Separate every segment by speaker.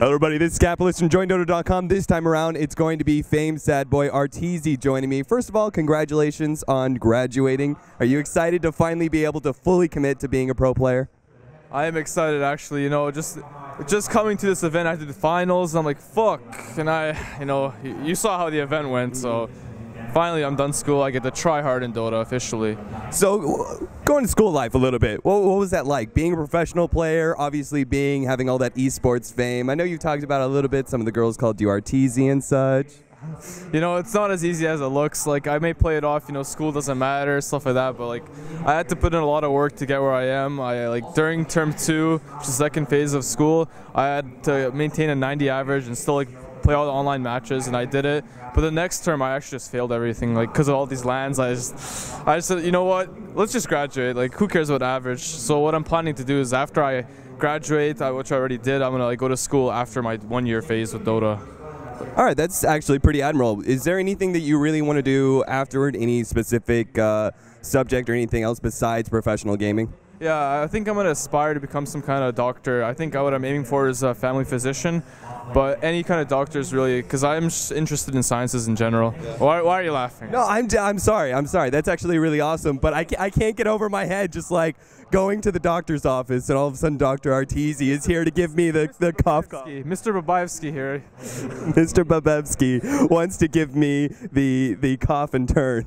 Speaker 1: Hello everybody, this is Capitalist from JoinDota.com. This time around, it's going to be famed sad boy Arteezy joining me. First of all, congratulations on graduating. Are you excited to finally be able to fully commit to being a pro player?
Speaker 2: I am excited, actually. You know, just coming to this event after the finals, I'm like, fuck. And you saw how the event went, so finally I'm done school. I get to try hard in Dota officially.
Speaker 1: So, going to school life a little bit, what was that like? Being a professional player, obviously having all that esports fame. I know you talked about it a little bit. Some of the girls called you Arteezy and such.
Speaker 2: You know, it's not as easy as it looks. Like, I may play it off, you know, school doesn't matter, stuff like that, but like, I had to put in a lot of work to get where I am. During term 2, which is the second phase of school, I had to maintain a 90 average and still play all the online matches, and I did it. But the next term, I actually just failed everything, because of all these LANs. I just said, you know what, let's just graduate. Like, who cares about average? So what I'm planning to do is after I graduate, which I already did, I'm gonna go to school after my 1-year phase with Dota.
Speaker 1: All right, that's actually pretty admirable. Is there anything that you really want to do afterward? Any specific subject or anything else besides professional gaming?
Speaker 2: Yeah, I think I'm going to aspire to become some kind of doctor. I think what I'm aiming for is a family physician, but any kind of doctor is really, because I'm just interested in sciences in general. Yeah. Why are you laughing?
Speaker 1: No, I'm sorry. That's actually really awesome, but I can't get over my head just like going to the doctor's office and all of a sudden Dr. Arteezy is here to give me the cough.
Speaker 2: Mr. Babevsky here.
Speaker 1: Mr. Babevsky wants to give me the cough and turn.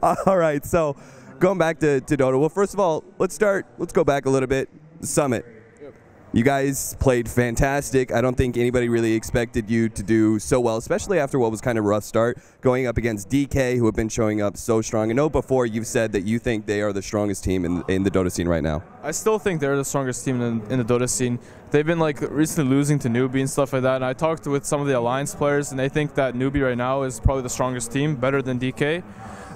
Speaker 1: All right, so going back to Dota. Well, first of all, let's go back a little bit. Summit. Yep. You guys played fantastic. I don't think anybody really expected you to do so well, especially after what was kind of a rough start, going up against DK, who have been showing up so strong. I know before you've said that you think they are the strongest team in the Dota scene right now. I
Speaker 2: still think they're the strongest team in the Dota scene. They've been recently losing to Newbie and stuff like that, and I talked with some of the Alliance players, and they think that Newbie right now is probably the strongest team, better than DK.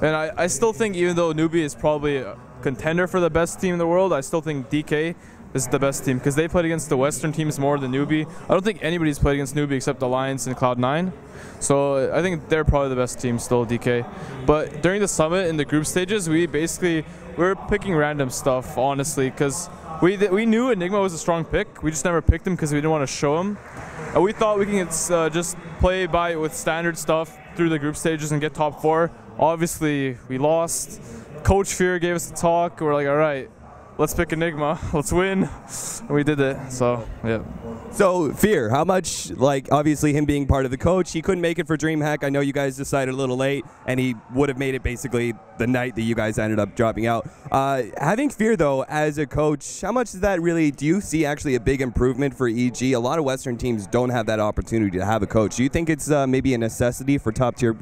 Speaker 2: And I still think, even though Newbie is probably a contender for the best team in the world, I still think DK is the best team because they played against the Western teams more than Newbie. I don't think anybody's played against Newbie except Alliance and Cloud9. So I think they're probably the best team still, DK. But during the summit in the group stages, we're picking random stuff, honestly, because we knew Enigma was a strong pick. We just never picked him because we didn't want to show him. And we thought we can just play with standard stuff through the group stages and get top 4. Obviously, we lost. Coach Fear gave us a talk. We're like, all right, let's pick Enigma. Let's win. And we did it. So, yeah.
Speaker 1: So, Fear, how much, obviously him being part of the coach, he couldn't make it for DreamHack. I know you guys decided a little late, and he would have made it basically the night that you guys ended up dropping out. Having Fear, though, as a coach, how much does that really, do you see actually a big improvement for EG? A lot of Western teams don't have that opportunity to have a coach. Do you think it's maybe a necessity for top-tier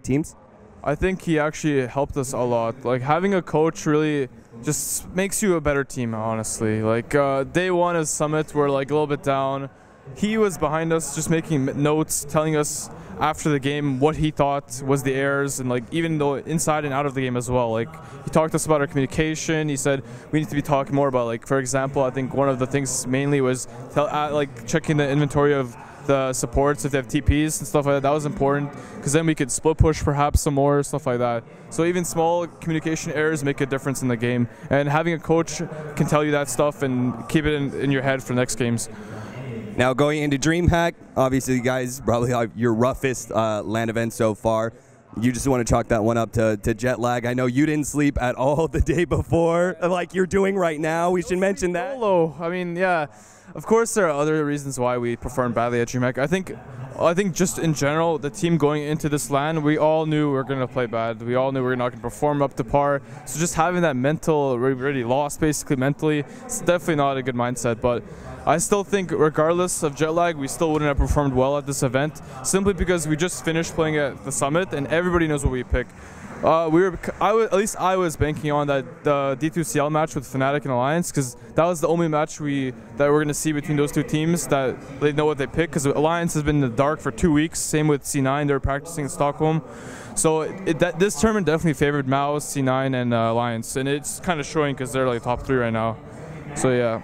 Speaker 1: teams?
Speaker 2: I think he actually helped us a lot. Having a coach really just makes you a better team, honestly. Day 1 of Summit, we're a little bit down. He was behind us just making notes, telling us after the game what he thought was the errors, and even though inside and out of the game as well. He talked to us about our communication. He said we need to be talking more about, for example, I think one of the things mainly was checking the inventory of the supports if they have TPs and stuff like that. That was important because then we could split push perhaps some more, stuff like that. So even small communication errors make a difference in the game, and having a coach can tell you that stuff and keep it in your head for next games.
Speaker 1: Now going into DreamHack, obviously you guys probably have your roughest LAN event so far. You just want to chalk that one up to jet lag. I know you didn't sleep at all the day before, like you're doing right now. We should mention that.
Speaker 2: Solo. I mean, yeah. Of course, there are other reasons why we performed badly at DreamHack. I think just in general, the team going into this LAN, we all knew we were going to play bad. We all knew we were not going to perform up to par. So just having that mental, we already lost basically mentally, it's definitely not a good mindset. But I still think regardless of jet lag, we still wouldn't have performed well at this event, simply because we just finished playing at the Summit and everybody knows what we pick. At least I was banking on the D2CL match with Fnatic and Alliance, because that was the only match that we're going to see between those two teams that they know what they pick, because Alliance has been in the dark for 2 weeks. Same with C9, they're practicing in Stockholm. So this tournament definitely favored Mouse, C9, and Alliance, and it's kind of showing because they're top 3 right now. So yeah.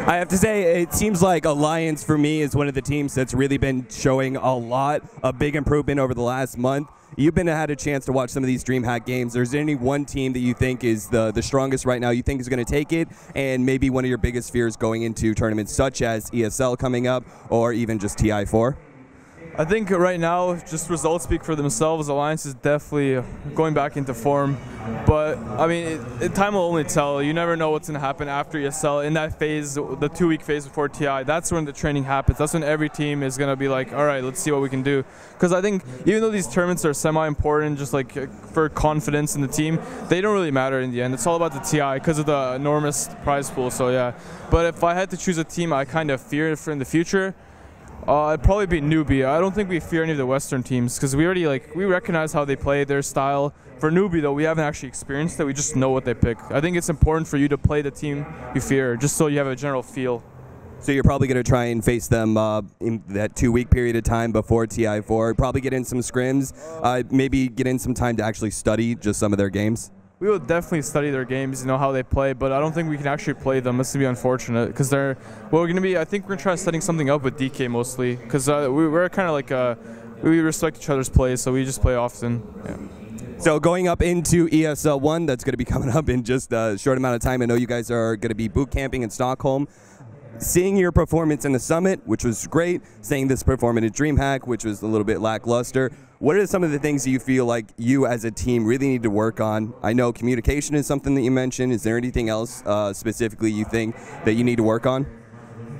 Speaker 1: I have to say, it seems like Alliance for me is one of the teams that's really been showing a big improvement over the last month. You've had a chance to watch some of these DreamHack games. Is there any one team that you think is the strongest right now, you think is going to take it, and maybe one of your biggest fears going into tournaments such as ESL coming up or even just TI4?
Speaker 2: I think right now, just results speak for themselves. Alliance is definitely going back into form. But, I mean, time will only tell. You never know what's going to happen after ESL. In that phase, the 2-week phase before TI, that's when the training happens. That's when every team is going to be like, all right, let's see what we can do. Because I think even though these tournaments are semi-important, just like for confidence in the team, they don't really matter in the end. It's all about the TI because of the enormous prize pool. So, yeah. But if I had to choose a team I kind of fear for in the future, it'd probably be Newbie. I don't think we fear any of the Western teams because we recognize how they play, their style. For Newbie, though, we haven't actually experienced it. We just know what they pick. I think it's important for you to play the team you fear, just so you have a general feel.
Speaker 1: So you're probably going to try and face them in that 2-week period of time before TI4. Probably get in some scrims, maybe get in some time to actually study just some of their games.
Speaker 2: We will definitely study their games, how they play, but I don't think we can actually play them. It's going to be unfortunate because I think we're going to try setting something up with DK mostly because we're kind of like, we respect each other's plays, so we just play often. Yeah.
Speaker 1: So going up into ESL 1, that's going to be coming up in just a short amount of time. I know you guys are going to be boot camping in Stockholm. Seeing your performance in the Summit, which was great, seeing this performance at DreamHack, which was a little bit lackluster, what are some of the things that you feel like you as a team really need to work on? I know communication is something that you mentioned. Is there anything else specifically you think that you need to work on?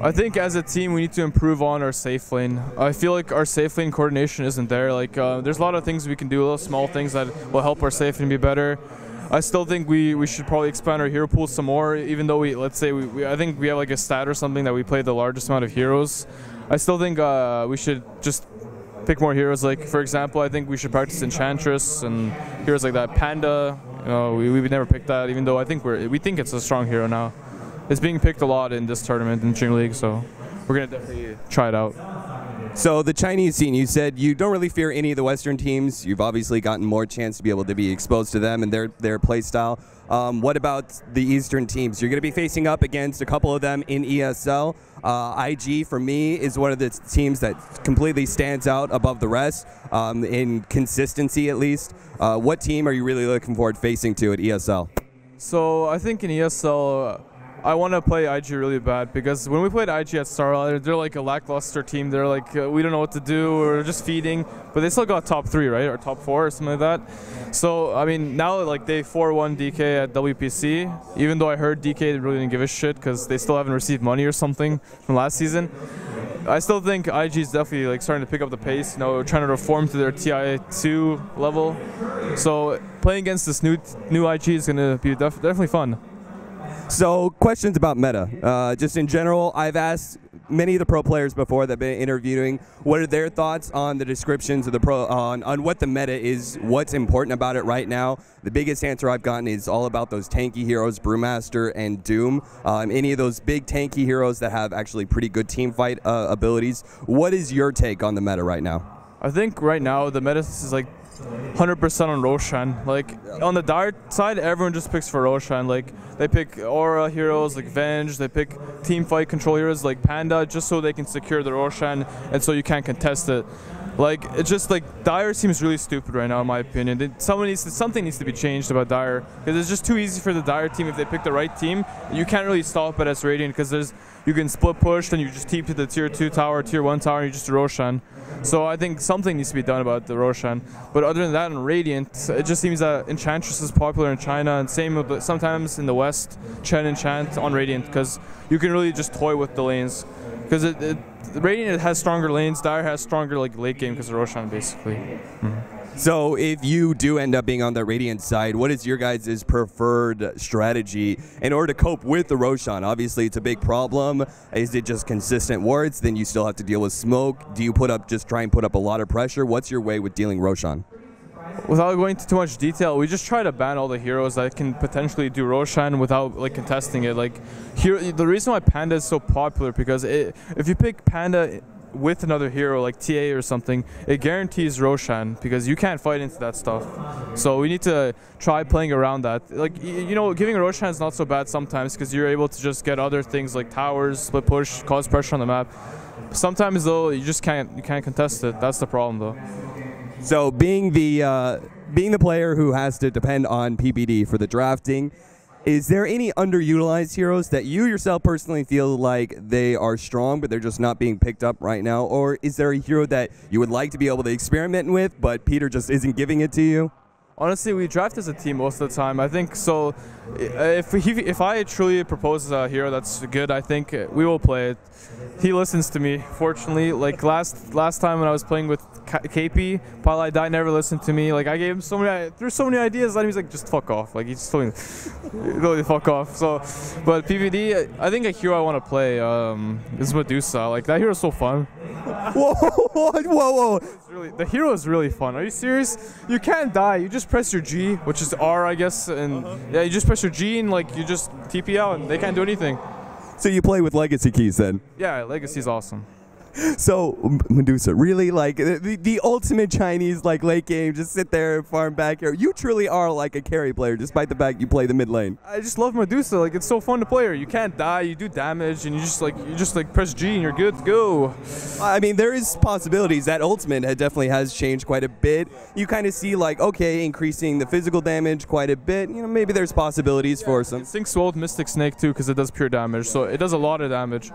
Speaker 2: I think as a team we need to improve on our safe lane. I feel like our safe lane coordination isn't there. There's a lot of things we can do, little small things that will help our safe lane be better. I still think we should probably expand our hero pool some more, even though I think we have like a stat or something that we play the largest amount of heroes. I still think we should just pick more heroes. Like, for example, I think we should practice Enchantress and heroes like that. Panda, we would never pick that, even though I think we think it's a strong hero now. It's being picked a lot in this tournament in Dream League, so we're going to definitely try it out.
Speaker 1: So the Chinese scene, you said you don't really fear any of the Western teams. You've obviously gotten more chance to be able to be exposed to them and their play style. What about the Eastern teams? You're going to be facing up against a couple of them in ESL. IG, for me, is one of the teams that completely stands out above the rest, in consistency at least. What team are you really looking forward facing to at ESL?
Speaker 2: So I think in ESL, I want to play IG really bad because when we played IG at Starlight, they're like a lackluster team. They're like, we don't know what to do, we're just feeding. But they still got top 3, right? Or top 4 or something like that. So, I mean, now like they 4-1 DK at WPC, even though I heard DK really didn't give a shit because they still haven't received money or something from last season. I still think IG is definitely like starting to pick up the pace, trying to reform to their TI2 level. So playing against this new IG is going to be definitely fun.
Speaker 1: So questions about meta. Just in general, I've asked many of the pro players before that I've been interviewing, what are their thoughts on the descriptions of the on what the meta is, what's important about it right now. The biggest answer I've gotten is all about those tanky heroes, Brewmaster and Doom. Any of those big tanky heroes that have actually pretty good team fight abilities. What is your take on the meta right now?
Speaker 2: I think right now the meta is like 100% on Roshan. Like on the Dire side, everyone just picks for Roshan. Like they pick aura heroes like Venge, they pick team fight control heroes like Panda just so they can secure the Roshan and so you can't contest it. Like it's just like Dire seems really stupid right now in my opinion. Something needs to be changed about Dire because it's just too easy for the Dire team if they pick the right team. You can't really stop it as Radiant because you can split push, then you just TP to the tier 2 tower, tier 1 tower, and you just Roshan. So I think something needs to be done about the Roshan. But other than that, in Radiant, it just seems that Enchantress is popular in China, and same with sometimes in the West, Chen Enchant on Radiant, because you can really just toy with the lanes. Because Radiant has stronger lanes, Dire has stronger like late game because of Roshan, basically. Mm-hmm.
Speaker 1: So if you do end up being on the Radiant side, what is your guys' preferred strategy in order to cope with the Roshan? Obviously, it's a big problem. Is it just consistent wards? Then you still have to deal with smoke. Do you try and put up a lot of pressure? What's your way with dealing Roshan?
Speaker 2: Without going into too much detail, we just try to ban all the heroes that can potentially do Roshan without like contesting it. Like the reason why Panda is so popular because if you pick Panda with another hero like TA or something, it guarantees Roshan because you can't fight into that stuff. So we need to try playing around that. Like, you know, giving Roshan is not so bad sometimes because you're able to just get other things like towers, split push, cause pressure on the map. Sometimes though, you just can't contest it. That's the problem though.
Speaker 1: So being the player who has to depend on PPD for the drafting, is there any underutilized heroes that you yourself personally feel like they are strong but they're just not being picked up right now? Or is there a hero that you would like to be able to experiment with but Peter just isn't giving it to you?
Speaker 2: Honestly, we draft as a team most of the time. I think so. If I truly propose a hero that's good, I think we will play it. He listens to me. Fortunately, like last time when I was playing with KP, Palai Dai never listened to me. Like I gave him so many ideas, and he was like, just fuck off. Like he's just told me, really fuck off. So, but PvD, I think a hero I want to play is Medusa. Like that hero's so fun.
Speaker 1: Whoa!
Speaker 2: The hero is really fun. Are you serious? You can't die. You just press your G, which is R, I guess, and yeah, you just press your G and like you just TP out, and they can't do anything.
Speaker 1: So you play with legacy keys then?
Speaker 2: Yeah, legacy's awesome.
Speaker 1: So Medusa, really, like the ultimate Chinese like late game, just sit there and farm back here. You truly are like a carry player, despite the fact you play the mid lane.
Speaker 2: I just love Medusa. Like it's so fun to play her. You can't die. You do damage, and you just like press G and you're good to go.
Speaker 1: I mean, there is possibilities. That ultimate definitely has changed quite a bit. You kind of see like, okay, increasing the physical damage quite a bit. You know, maybe there's possibilities for some.
Speaker 2: It syncs well with Mystic Snake too, because it does pure damage. So it does a lot of damage.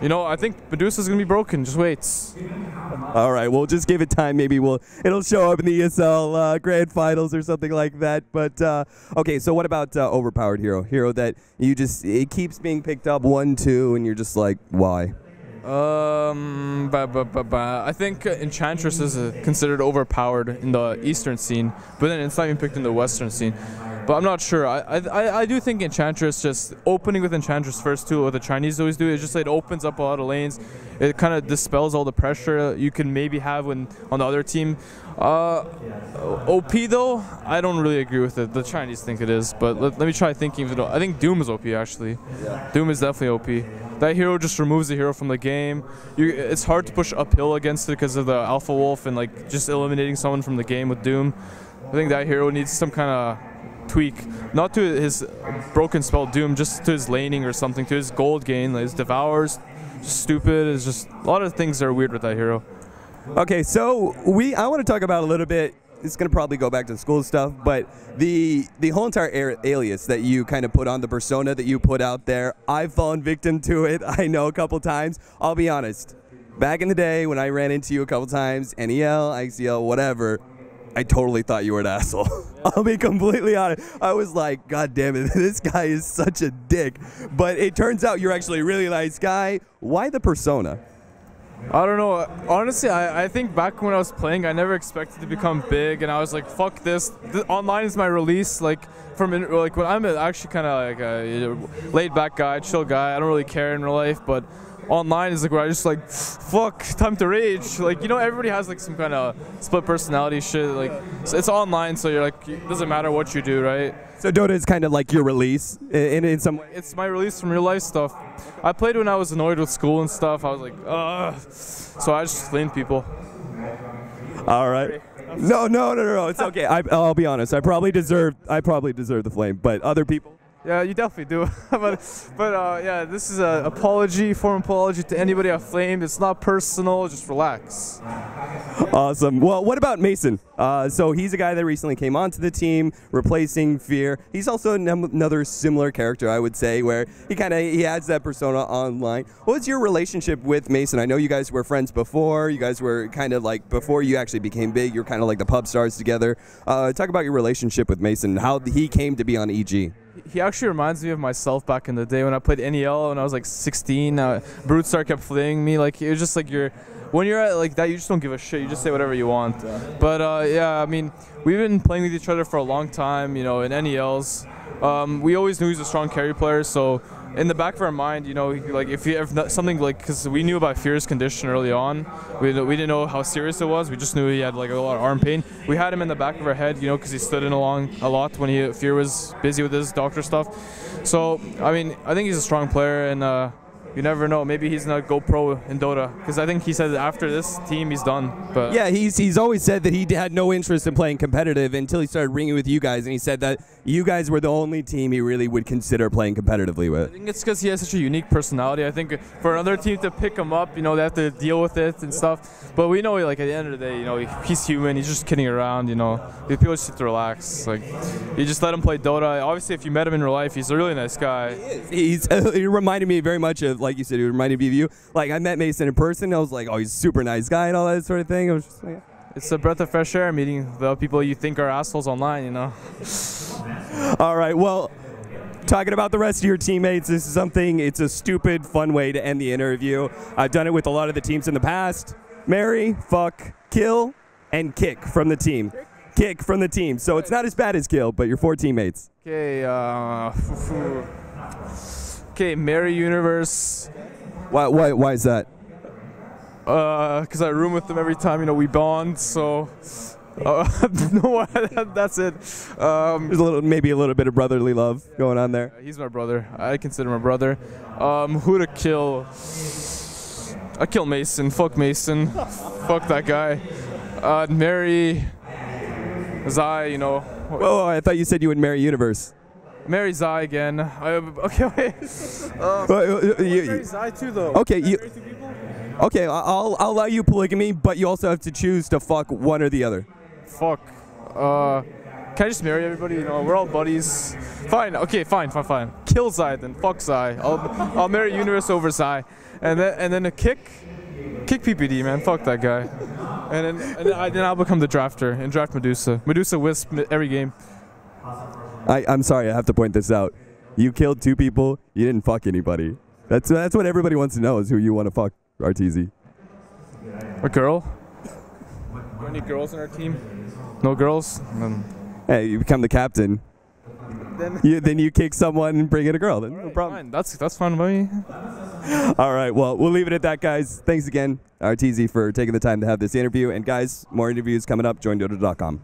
Speaker 2: You know, I think Medusa's gonna be broken. Just wait.
Speaker 1: All right, we'll just give it time. Maybe it'll show up in the ESL Grand Finals or something like that. But okay, so what about Overpowered hero that it keeps being picked up 1-2, and you're just like, why?
Speaker 2: I think Enchantress is considered overpowered in the Eastern scene, but then it's not even picked in the Western scene. But I'm not sure. I do think Enchantress, just opening with Enchantress first too, what the Chinese always do, is just like, it opens up a lot of lanes. It kind of dispels all the pressure you can maybe have when on the other team. OP though, I don't really agree with it. The Chinese think it is, but let me try thinking of it. I think Doom is OP actually. Yeah. Doom is definitely OP. That hero just removes the hero from the game. It's hard to push uphill against it because of the Alpha Wolf and like just eliminating someone from the game with Doom. I think that hero needs some kind of tweak, not to his broken spell Doom, just to his laning or something, to his gold gain. Like his Devour's just stupid. It's just a lot of things that are weird with that hero.
Speaker 1: Okay, so I want to talk about a little bit. It's going to probably go back to school stuff, but the whole entire alias that you kind of put on, the persona that you put out there, I've fallen victim to it, I know, a couple times. I'll be honest. Back in the day when I ran into you a couple times, NEL, ICL, whatever, I totally thought you were an asshole. I'll be completely honest. I was like, God damn it, this guy is such a dick. But it turns out you're actually a really nice guy. Why the persona?
Speaker 2: I don't know. Honestly, I think back when I was playing, I never expected to become big, and I was like, "Fuck this! Online is my release." Like when I'm actually kind of like a laid-back guy, chill guy. I don't really care in real life, but online is like where I just like, fuck, time to rage. Like, you know, everybody has like some kind of split personality shit. Like it's online, so you're like, it doesn't matter what you do, right?
Speaker 1: So Dota is kind of like your release in some way?
Speaker 2: It's my release from real life stuff. I played when I was annoyed with school and stuff. I was like, ugh. So I just flamed people.
Speaker 1: All right. No. It's okay. I'll be honest. I probably deserve the flame, but other people?
Speaker 2: Yeah, you definitely do. but yeah, this is a form apology to anybody I flamed. It's not personal. Just relax.
Speaker 1: Awesome. Well, what about Mason? So he's a guy that recently came onto the team, replacing Fear. He's also another similar character, I would say, where he has that persona online. What's your relationship with Mason? I know you guys were friends before. You guys were kind of like, before you actually became big, you were kind of like the pub stars together. Talk about your relationship with Mason, how he came to be on EG.
Speaker 2: He actually reminds me of myself back in the day when I played NEL when I was like 16. Brutestar kept flaying me. Like, it was just like when you're at like that, you just don't give a shit. You just say whatever you want. But yeah, I mean, we've been playing with each other for a long time, you know, in NELs. We always knew he was a strong carry player, so in the back of our mind, you know, like if something like, because we knew about Fear's condition early on, we didn't know how serious it was. We just knew he had like a lot of arm pain. We had him in the back of our head, you know, because he stood in a lot when Fear was busy with his doctor stuff. So I mean, I think he's a strong player, and You never know. Maybe he's not go pro in Dota, because I think he said that after this team he's done. But
Speaker 1: yeah, he's always said that he had no interest in playing competitive until he started ringing with you guys, and he said that you guys were the only team he really would consider playing competitively with.
Speaker 2: I think it's because he has such a unique personality. I think for another team to pick him up, you know, they have to deal with it and stuff. But we know, like, at the end of the day, you know, he's human. He's just kidding around. You know, people just have to relax. Like, you just let him play Dota. Obviously, if you met him in real life, he's a really nice guy.
Speaker 1: He reminded me very much of, like you said, he reminded me of you. Like, I met Mason in person. I was like, oh, he's a super nice guy and all that sort of thing. I was just like,
Speaker 2: it's a breath of fresh air meeting the people you think are assholes online, you know.
Speaker 1: All right, well, talking about the rest of your teammates, this is it's a stupid, fun way to end the interview. I've done it with a lot of the teams in the past. Marry, fuck, kill, and kick from the team. Kick from the team. So it's not as bad as kill, but your 4 teammates.
Speaker 2: Okay, okay, marry universe.
Speaker 1: Why is that?
Speaker 2: Because I room with them every time, you know, we bond, so no, that's it.
Speaker 1: There's maybe a little bit of brotherly love going on there.
Speaker 2: He's my brother. I consider him my brother. Who to kill? I kill Mason. Fuck Mason. Fuck that guy. Marry Zai, you know.
Speaker 1: Oh, I thought you said you would marry Universe.
Speaker 2: Marry Zai again. Okay, wait.
Speaker 3: Marry Zai too, though.
Speaker 1: Okay, okay, I'll allow you polygamy, but you also have to choose to fuck one or the other.
Speaker 2: Fuck. Can I just marry everybody? You know, we're all buddies. Fine. Okay, fine. Kill Zai then. Fuck Zai. I'll marry Universe over Zai, and then a kick PPD, man. Fuck that guy. And then I'll become the drafter and draft Medusa. Medusa Wisp every game.
Speaker 1: I'm sorry, I have to point this out. You killed 2 people. You didn't fuck anybody. That's what everybody wants to know, is who you want to fuck, Arteezy.
Speaker 2: A girl? Do I need girls on our team? No girls?
Speaker 1: Hey, you become the captain. Then you kick someone and bring in a girl. Then no problem.
Speaker 2: Fine. That's fine by me.
Speaker 1: All right, well, we'll leave it at that, guys. Thanks again, Arteezy, for taking the time to have this interview. And guys, more interviews coming up. Join Dota.com.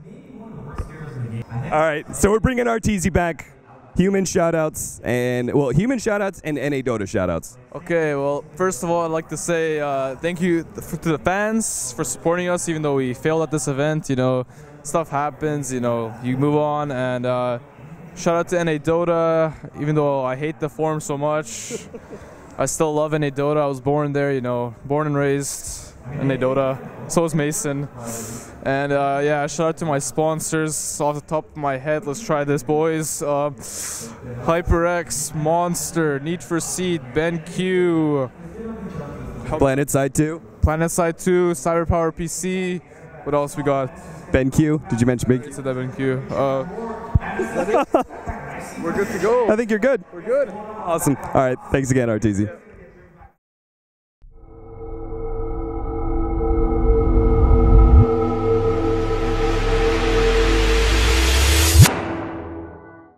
Speaker 1: All right, so we're bringing Arteezy back. Human shoutouts and NA Dota shoutouts.
Speaker 2: Okay, well, first of all, I'd like to say thank you to the fans for supporting us, even though we failed at this event. You know, stuff happens. You know, you move on. And shout out to NA Dota, even though I hate the forum so much. I still love NA Dota. I was born there. You know, born and raised NA Dota. So is Mason. And yeah, shout out to my sponsors off the top of my head. Let's try this, boys. HyperX, Monster, Need for Seed, BenQ,
Speaker 1: PlanetSide 2.
Speaker 2: PlanetSide 2, Cyberpower PC. What else we got?
Speaker 1: BenQ. Did you mention BenQ?
Speaker 2: Said that BenQ. We're good to go.
Speaker 1: I think you're good.
Speaker 2: We're good.
Speaker 1: Awesome. All right. Thanks again, Arteezy.